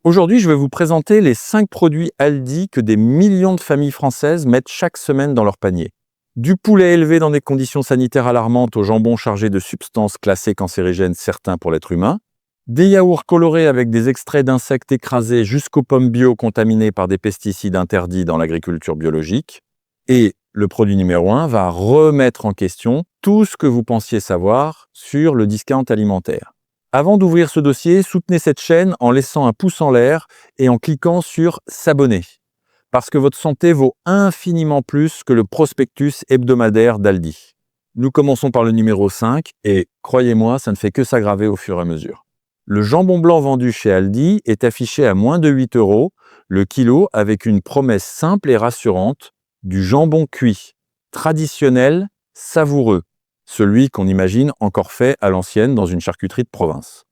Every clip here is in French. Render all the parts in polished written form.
Aujourd'hui, je vais vous présenter les 5 produits Aldi que des millions de familles françaises mettent chaque semaine dans leur panier. Du poulet élevé dans des conditions sanitaires alarmantes au jambon chargé de substances classées cancérigènes certains pour l'être humain, des yaourts colorés avec des extraits d'insectes écrasés jusqu'aux pommes bio contaminées par des pesticides interdits dans l'agriculture biologique. Et le produit numéro 1 va remettre en question tout ce que vous pensiez savoir sur le discount alimentaire. Avant d'ouvrir ce dossier, soutenez cette chaîne en laissant un pouce en l'air et en cliquant sur « S'abonner » parce que votre santé vaut infiniment plus que le prospectus hebdomadaire d'Aldi. Nous commençons par le numéro 5 et, croyez-moi, ça ne fait que s'aggraver au fur et à mesure. Le jambon blanc vendu chez Aldi est affiché à moins de 8 € le kilo avec une promesse simple et rassurante du jambon cuit, traditionnel, savoureux. Celui qu'on imagine encore fait à l'ancienne dans une charcuterie de province.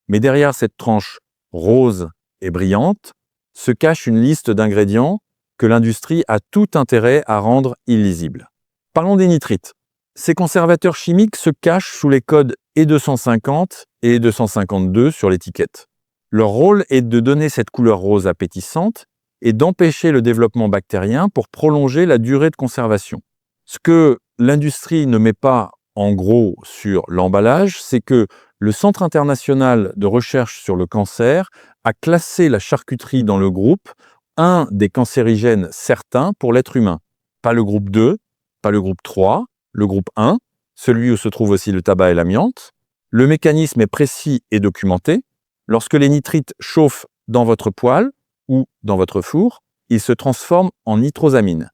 Mais derrière cette tranche rose et brillante se cache une liste d'ingrédients que l'industrie a tout intérêt à rendre illisibles. Parlons des nitrites. Ces conservateurs chimiques se cachent sous les codes E250 et E252 sur l'étiquette. Leur rôle est de donner cette couleur rose appétissante et d'empêcher le développement bactérien pour prolonger la durée de conservation. Ce que l'industrie ne met pas en gros sur l'emballage, c'est que le Centre international de recherche sur le cancer a classé la charcuterie dans le groupe 1 des cancérigènes certains pour l'être humain. Pas le groupe 2, pas le groupe 3, le groupe 1, celui où se trouve aussi le tabac et l'amiante. Le mécanisme est précis et documenté. Lorsque les nitrites chauffent dans votre poêle ou dans votre four, ils se transforment en nitrosamine,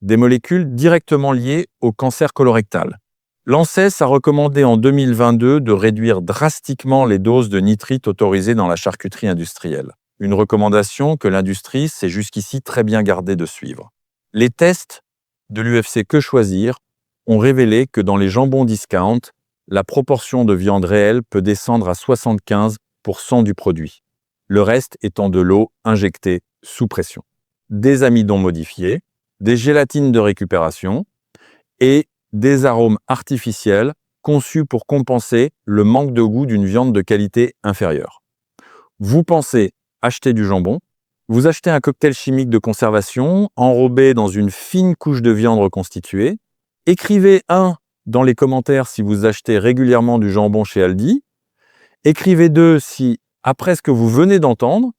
des molécules directement liées au cancer colorectal. L'ANSES a recommandé en 2022 de réduire drastiquement les doses de nitrite autorisées dans la charcuterie industrielle. Une recommandation que l'industrie s'est jusqu'ici très bien gardée de suivre. Les tests de l'UFC Que Choisir ont révélé que dans les jambons discount, la proportion de viande réelle peut descendre à 75% du produit, le reste étant de l'eau injectée sous pression. Des amidons modifiés, des gélatines de récupération et des arômes artificiels conçus pour compenser le manque de goût d'une viande de qualité inférieure. Vous pensez acheter du jambon, vous achetez un cocktail chimique de conservation enrobé dans une fine couche de viande reconstituée, écrivez 1 dans les commentaires si vous achetez régulièrement du jambon chez Aldi, écrivez 2 si, après ce que vous venez d'entendre,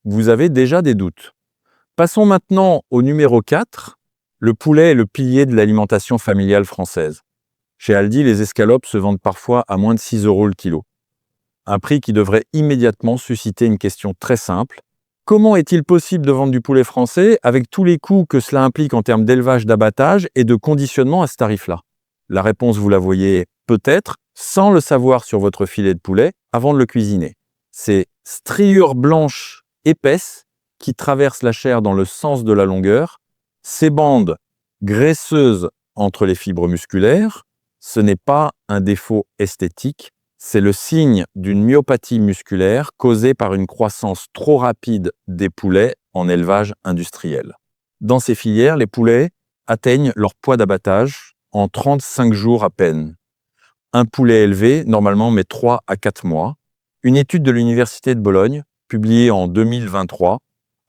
vous avez déjà des doutes. Passons maintenant au numéro 4. Le poulet est le pilier de l'alimentation familiale française. Chez Aldi, les escalopes se vendent parfois à moins de 6 € le kilo. Un prix qui devrait immédiatement susciter une question très simple. Comment est-il possible de vendre du poulet français avec tous les coûts que cela implique en termes d'élevage, d'abattage et de conditionnement à ce tarif-là? La réponse, vous la voyez peut-être, sans le savoir sur votre filet de poulet, avant de le cuisiner. Ces striures blanches épaisses qui traversent la chair dans le sens de la longueur, ces bandes graisseuses entre les fibres musculaires, ce n'est pas un défaut esthétique, c'est le signe d'une myopathie musculaire causée par une croissance trop rapide des poulets en élevage industriel. Dans ces filières, les poulets atteignent leur poids d'abattage en 35 jours à peine. Un poulet élevé, normalement, met 3 à 4 mois. Une étude de l'Université de Bologne, publiée en 2023,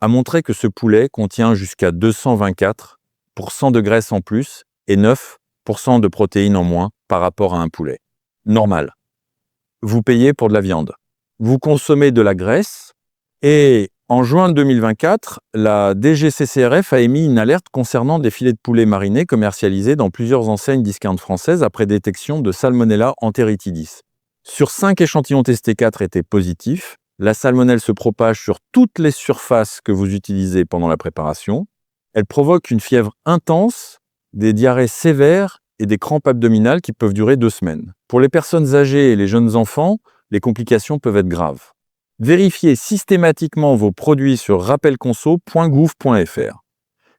a montré que ce poulet contient jusqu'à 224% de graisse en plus et 9% de protéines en moins par rapport à un poulet normal. Vous payez pour de la viande. Vous consommez de la graisse et en juin 2024, la DGCCRF a émis une alerte concernant des filets de poulet marinés commercialisés dans plusieurs enseignes discount françaises après détection de Salmonella enteritidis. Sur 5 échantillons testés, 4 étaient positifs. La salmonelle se propage sur toutes les surfaces que vous utilisez pendant la préparation. Elle provoque une fièvre intense, des diarrhées sévères et des crampes abdominales qui peuvent durer 2 semaines. Pour les personnes âgées et les jeunes enfants, les complications peuvent être graves. Vérifiez systématiquement vos produits sur rappelconso.gouv.fr.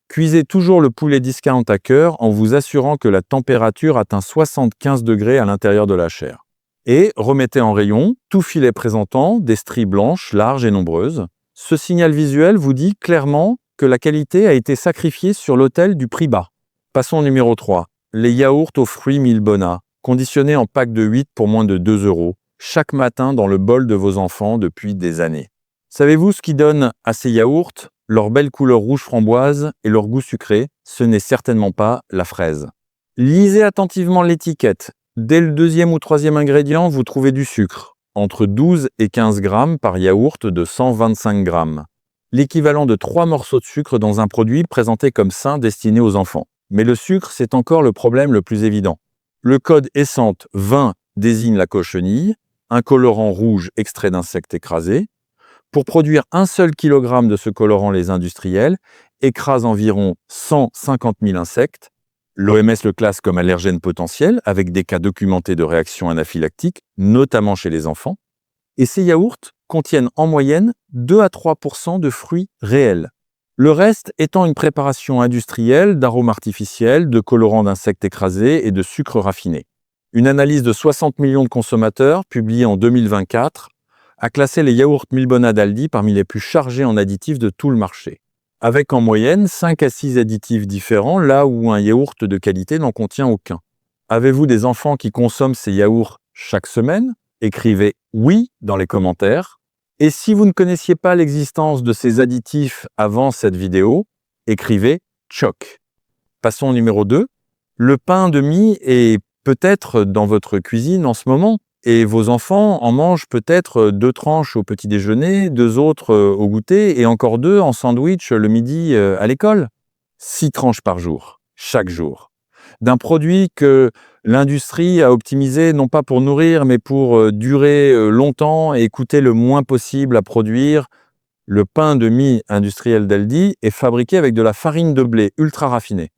Cuisez toujours le poulet discount à cœur en vous assurant que la température atteint 75 degrés à l'intérieur de la chair. Et remettez en rayon tout filet présentant des stries blanches, larges et nombreuses. Ce signal visuel vous dit clairement que la qualité a été sacrifiée sur l'autel du prix bas. Passons au numéro 3. Les yaourts aux fruits Milbona, conditionnés en pack de 8 pour moins de 2 €, chaque matin dans le bol de vos enfants depuis des années. Savez-vous ce qui donne à ces yaourts leur belle couleur rouge framboise et leur goût sucré? Ce n'est certainement pas la fraise. Lisez attentivement l'étiquette. Dès le deuxième ou troisième ingrédient, vous trouvez du sucre, entre 12 et 15 grammes par yaourt de 125 grammes. L'équivalent de 3 morceaux de sucre dans un produit présenté comme sain destiné aux enfants. Mais le sucre, c'est encore le problème le plus évident. Le code Essente 20 désigne la cochenille, un colorant rouge extrait d'insectes écrasés. Pour produire 1 seul kilogramme de ce colorant, les industriels écrasent environ 150 000 insectes. L'OMS le classe comme allergène potentiel, avec des cas documentés de réactions anaphylactiques, notamment chez les enfants. Et ces yaourts contiennent en moyenne 2 à 3% de fruits réels. Le reste étant une préparation industrielle d'arômes artificiels, de colorants d'insectes écrasés et de sucre raffiné. Une analyse de 60 millions de consommateurs, publiée en 2024, a classé les yaourts Milbona d'Aldi parmi les plus chargés en additifs de tout le marché, avec en moyenne 5 à 6 additifs différents, là où un yaourt de qualité n'en contient aucun. Avez-vous des enfants qui consomment ces yaourts chaque semaine? Écrivez « oui » dans les commentaires. Et si vous ne connaissiez pas l'existence de ces additifs avant cette vidéo, écrivez « choc ». Passons au numéro 2. Le pain de mie est peut-être dans votre cuisine en ce moment, et vos enfants en mangent peut-être 2 tranches au petit déjeuner, 2 autres au goûter, et encore 2 en sandwich le midi à l'école. 6 tranches par jour, chaque jour. D'un produit que l'industrie a optimisé non pas pour nourrir, mais pour durer longtemps et coûter le moins possible à produire. Le pain de mie industriel d'Aldi est fabriqué avec de la farine de blé ultra raffinée.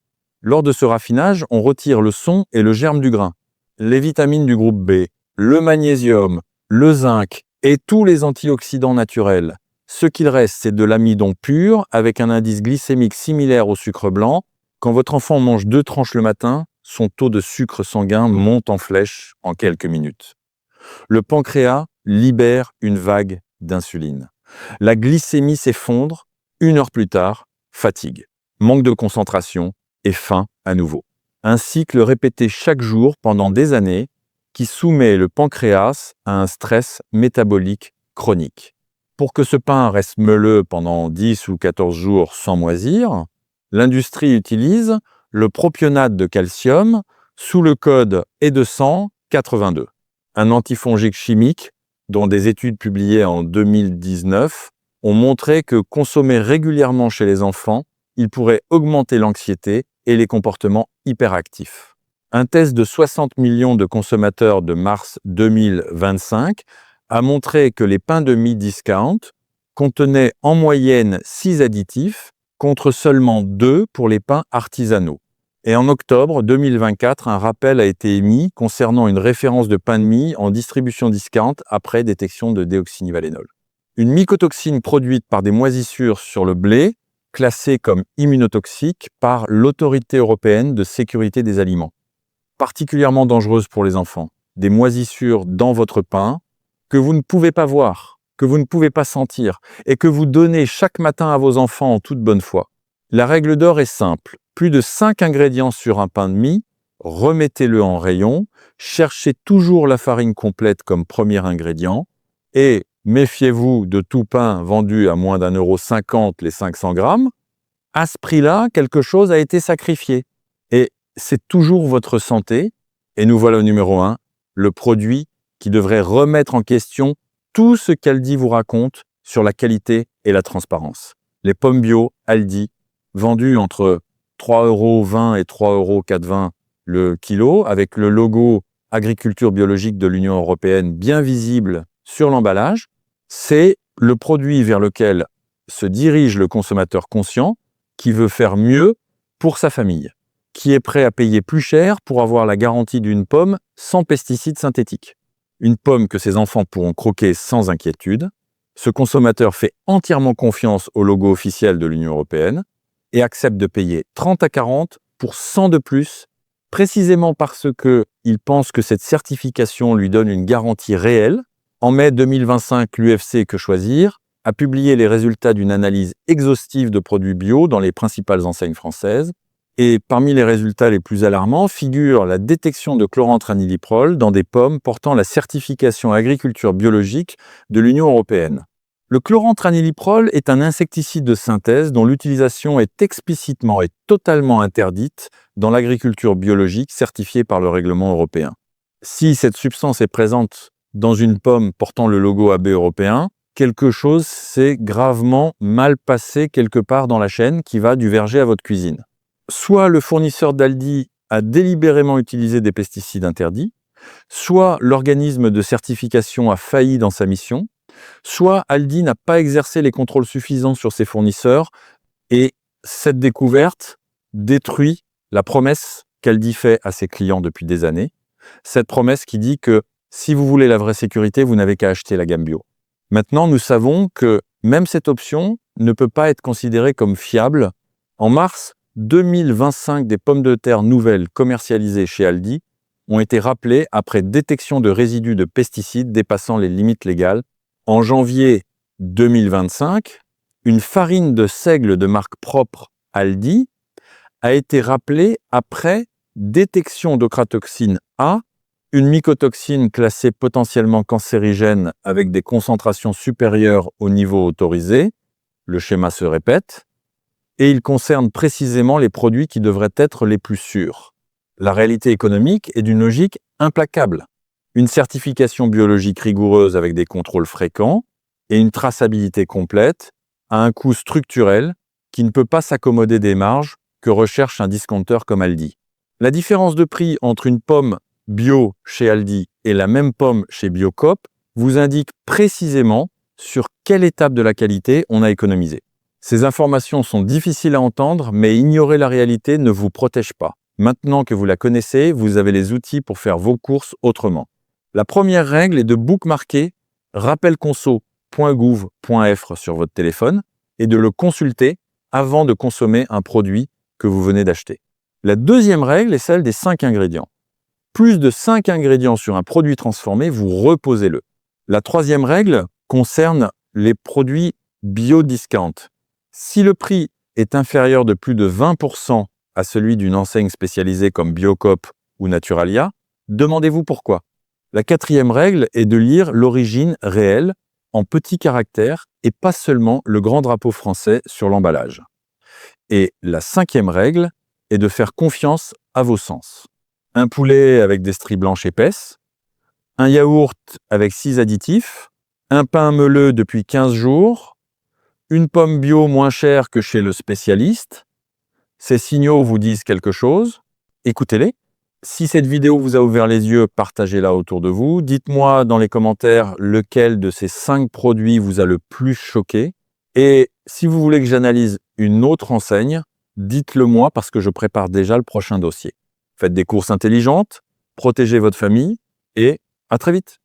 Lors de ce raffinage, on retire le son et le germe du grain, les vitamines du groupe B, le magnésium, le zinc et tous les antioxydants naturels. Ce qu'il reste, c'est de l'amidon pur avec un indice glycémique similaire au sucre blanc. Quand votre enfant mange 2 tranches le matin, son taux de sucre sanguin monte en flèche en quelques minutes. Le pancréas libère une vague d'insuline. La glycémie s'effondre, 1 heure plus tard, fatigue, manque de concentration et faim à nouveau. Un cycle répété chaque jour pendant des années qui soumet le pancréas à un stress métabolique chronique. Pour que ce pain reste meuleux pendant 10 ou 14 jours sans moisir, l'industrie utilise le propionate de calcium sous le code E282, un antifongique chimique dont des études publiées en 2019 ont montré que consommé régulièrement chez les enfants, il pourrait augmenter l'anxiété et les comportements hyperactifs. Un test de 60 millions de consommateurs de mars 2025 a montré que les pains de mie discount contenaient en moyenne 6 additifs contre seulement 2 pour les pains artisanaux. Et en octobre 2024, un rappel a été émis concernant une référence de pain de mie en distribution discount après détection de déoxynivalénol. Une mycotoxine produite par des moisissures sur le blé, classée comme immunotoxique par l'Autorité européenne de sécurité des aliments. Particulièrement dangereuse pour les enfants. Des moisissures dans votre pain que vous ne pouvez pas voir, que vous ne pouvez pas sentir et que vous donnez chaque matin à vos enfants en toute bonne foi. La règle d'or est simple. Plus de 5 ingrédients sur un pain de mie, remettez-le en rayon, cherchez toujours la farine complète comme premier ingrédient et méfiez-vous de tout pain vendu à moins d'1,50 € les 500 grammes. À ce prix-là, quelque chose a été sacrifié. Et c'est toujours votre santé. Et nous voilà au numéro 1, le produit qui devrait remettre en question tout ce qu'Aldi vous raconte sur la qualité et la transparence. Les pommes bio Aldi, vendues entre 3,20 € et 3,80 € le kilo, avec le logo agriculture biologique de l'Union européenne bien visible sur l'emballage, c'est le produit vers lequel se dirige le consommateur conscient qui veut faire mieux pour sa famille, qui est prêt à payer plus cher pour avoir la garantie d'une pomme sans pesticides synthétiques. Une pomme que ses enfants pourront croquer sans inquiétude. Ce consommateur fait entièrement confiance au logo officiel de l'Union européenne et accepte de payer 30 à 40 pour 100 de plus, précisément parce qu'il pense que cette certification lui donne une garantie réelle. En mai 2025, l'UFC Que Choisir a publié les résultats d'une analyse exhaustive de produits bio dans les principales enseignes françaises. Et parmi les résultats les plus alarmants figure la détection de chlorantraniliprol dans des pommes portant la certification agriculture biologique de l'Union européenne. Le chlorantraniliprol est un insecticide de synthèse dont l'utilisation est explicitement et totalement interdite dans l'agriculture biologique certifiée par le règlement européen. Si cette substance est présente dans une pomme portant le logo AB européen, quelque chose s'est gravement mal passé quelque part dans la chaîne qui va du verger à votre cuisine. Soit le fournisseur d'Aldi a délibérément utilisé des pesticides interdits, soit l'organisme de certification a failli dans sa mission, soit Aldi n'a pas exercé les contrôles suffisants sur ses fournisseurs et cette découverte détruit la promesse qu'Aldi fait à ses clients depuis des années. Cette promesse qui dit que si vous voulez la vraie sécurité, vous n'avez qu'à acheter la gamme bio. Maintenant, nous savons que même cette option ne peut pas être considérée comme fiable. En mars 2025, des pommes de terre nouvelles commercialisées chez Aldi ont été rappelées après détection de résidus de pesticides dépassant les limites légales. En janvier 2025, une farine de seigle de marque propre Aldi a été rappelée après détection d'ochratoxine A, une mycotoxine classée potentiellement cancérigène avec des concentrations supérieures au niveau autorisé. Le schéma se répète. Et il concerne précisément les produits qui devraient être les plus sûrs. La réalité économique est d'une logique implacable. Une certification biologique rigoureuse avec des contrôles fréquents et une traçabilité complète à un coût structurel qui ne peut pas s'accommoder des marges que recherche un discounteur comme Aldi. La différence de prix entre une pomme bio chez Aldi et la même pomme chez Biocoop vous indique précisément sur quelle étape de la qualité on a économisé. Ces informations sont difficiles à entendre, mais ignorer la réalité ne vous protège pas. Maintenant que vous la connaissez, vous avez les outils pour faire vos courses autrement. La première règle est de bookmarker rappelconso.gouv.fr sur votre téléphone et de le consulter avant de consommer un produit que vous venez d'acheter. La deuxième règle est celle des 5 ingrédients. Plus de 5 ingrédients sur un produit transformé, vous reposez-le. La troisième règle concerne les produits bio-discount. Si le prix est inférieur de plus de 20% à celui d'une enseigne spécialisée comme Biocoop ou Naturalia, demandez-vous pourquoi. La quatrième règle est de lire l'origine réelle en petits caractères et pas seulement le grand drapeau français sur l'emballage. Et la cinquième règle est de faire confiance à vos sens. Un poulet avec des stries blanches épaisses, un yaourt avec 6 additifs, un pain meuleux depuis 15 jours, une pomme bio moins chère que chez le spécialiste. Ces signaux vous disent quelque chose, écoutez-les. Si cette vidéo vous a ouvert les yeux, partagez-la autour de vous. Dites-moi dans les commentaires lequel de ces 5 produits vous a le plus choqué. Et si vous voulez que j'analyse une autre enseigne, dites-le moi parce que je prépare déjà le prochain dossier. Faites des courses intelligentes, protégez votre famille et à très vite.